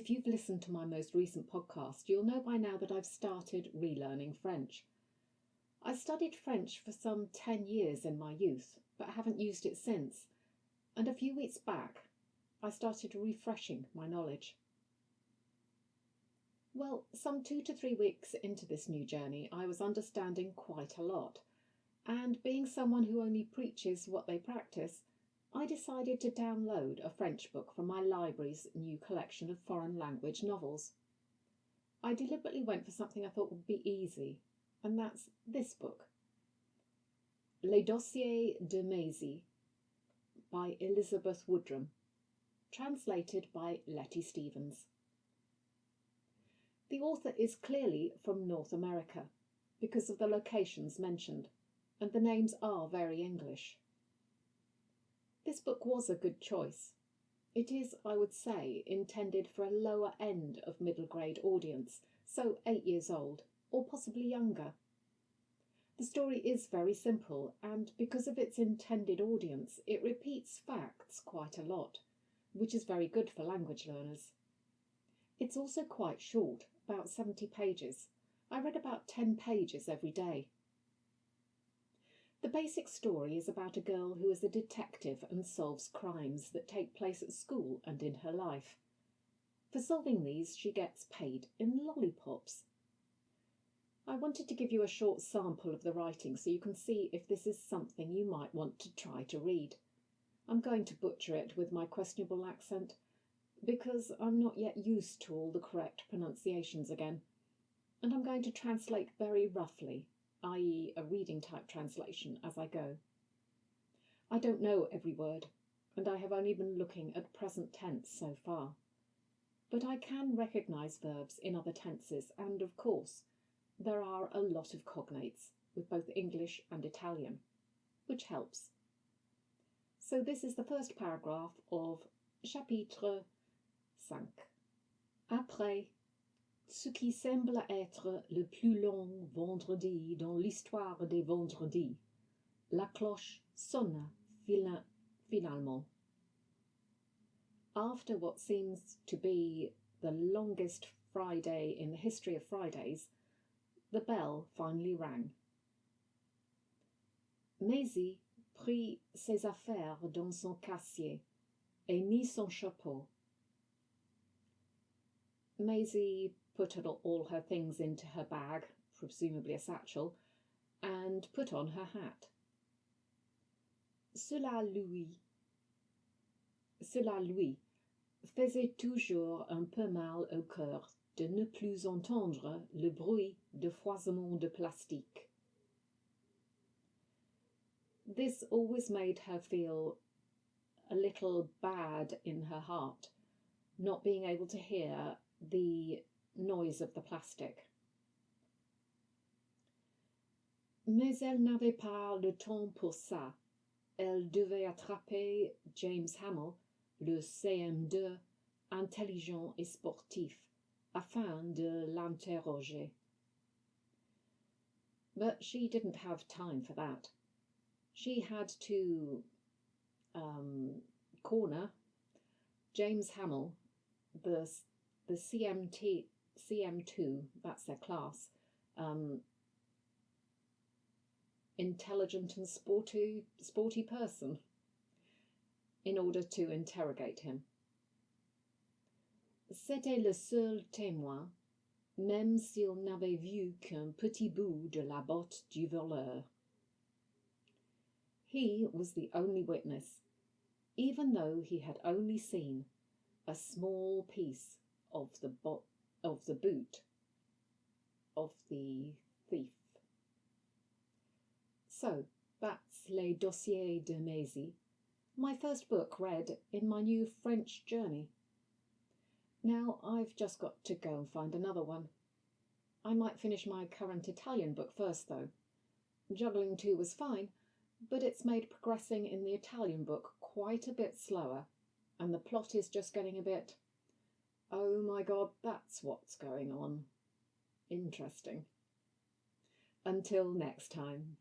if you've listened to my most recent podcast, you'll know by now that I've started relearning French. I studied French for some 10 years in my youth, but haven't used it since. And a few weeks back, I started refreshing my knowledge. Well, some 2 to 3 weeks into this new journey, I was understanding quite a lot. And being someone who only preaches what they practice, I decided to download a French book from my library's new collection of foreign language novels. I deliberately went for something I thought would be easy, and that's this book, Les Dossiers de Maisie by Elizabeth Woodrum, translated by Letty Stevens. The author is clearly from North America because of the locations mentioned, and the names are very English. This book was a good choice. It is, I would say, intended for a lower end of middle grade audience, so 8 years old, or possibly younger. The story is very simple, and because of its intended audience, it repeats facts quite a lot, which is very good for language learners. It's also quite short, about 70 pages. I read about 10 pages every day. The basic story is about a girl who is a detective and solves crimes that take place at school and in her life. For solving these, she gets paid in lollipops. I wanted to give you a short sample of the writing so you can see if this is something you might want to try to read. I'm going to butcher it with my questionable accent because I'm not yet used to all the correct pronunciations again, and I'm going to translate very roughly, i.e. a reading type translation, as I go. I don't know every word, and I have only been looking at present tense so far. But I can recognise verbs in other tenses, and of course, there are a lot of cognates with both English and Italian, which helps. So this is the first paragraph of chapitre 5. Après ce qui semble être le plus long vendredi dans l'histoire des vendredis, la cloche sonne finalement. After what seems to be the longest Friday in the history of Fridays, the bell finally rang. Maisie prit ses affaires dans son casier et mit son chapeau. Maisie put all her things into her bag, presumably a satchel, and put on her hat. Cela lui faisait toujours un peu mal au cœur de ne plus entendre le bruit de foisonnement de plastique. This always made her feel a little bad in her heart, not being able to hear the noise of the plastic. Mais elle n'avait pas le temps pour ça. Elle devait attraper James Hamill, le CM2 intelligent et sportif, afin de l'interroger. But she didn't have time for that. She had to corner James Hamill, the CM2, that's their class, intelligent and sporty person, in order to interrogate him. C'était le seul témoin, même s'il n'avait vu qu'un petit bout de la botte du voleur. He was the only witness, even though he had only seen a small piece of the boot of the thief. So, that's Les Dossiers de Maisie, my first book read in my new French journey. Now I've just got to go and find another one. I might finish my current Italian book first, though. Juggling two was fine, but it's made progressing in the Italian book quite a bit slower, and the plot is just getting a bit, oh my god, that's what's going on. Interesting. Until next time.